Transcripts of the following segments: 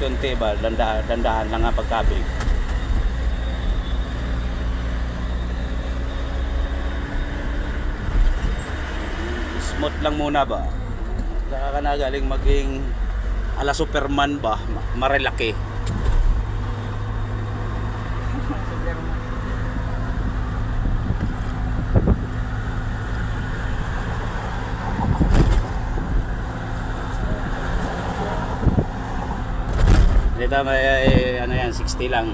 unti-unti ba, dandahan lang nga pagkabig. Smooth lang muna ba. Saka ka na galing maging ala Superman ba, marilaki. Dito may ano yan, 60 lang.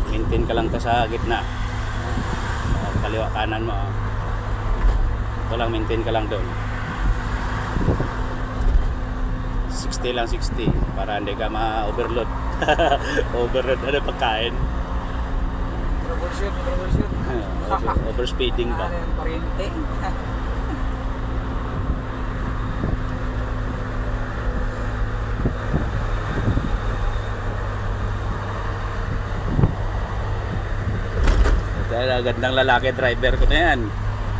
Maintain ka lang to sa gitna. Kaliwa kanan mo. Ito lang, maintain ka lang doon. 60 lang, 60 para hindi ka ma-overload. Overload ano pagkain. Troubleshoot. Overspeeding ba? Pariente. Dahil gandang lalaki driver ko na yan.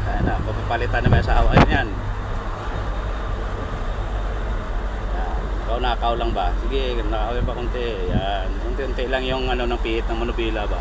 Sana, papapalitan naman sa asawa niyan. Ikaw nakaw lang ba? Sige, nakawin pa konti. Yan. Unti-unti lang yung ano ng pihit ng manubila ba?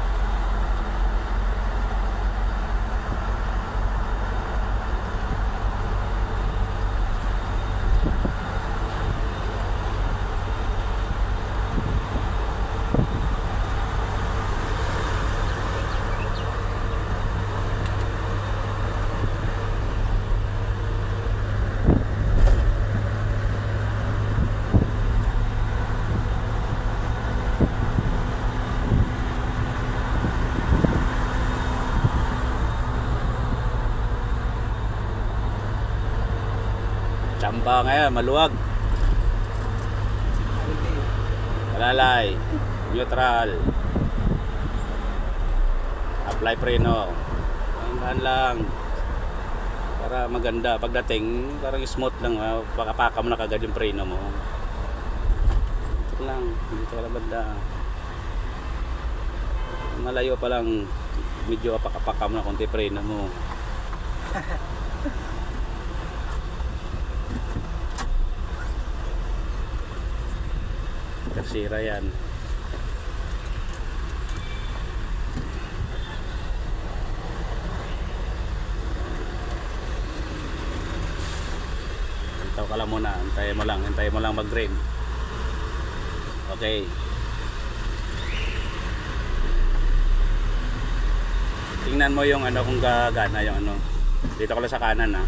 Tsamba ngayon, maluwag. Malalay. Neutral. Apply preno. Hanggang lang. Para maganda. Pagdating, parang smooth lang. Pakapaka mo na kagad yung preno mo. Ito lang. Dito ka lang banda. Malayo pa lang. Medyo apaka mo na konti preno mo. Tersira yan. Antaw ka lang muna. Antayin mo lang mag-drain. Okay. Tingnan mo yung ano kung gagana yung ano. Dito ka lang sa kanan ha.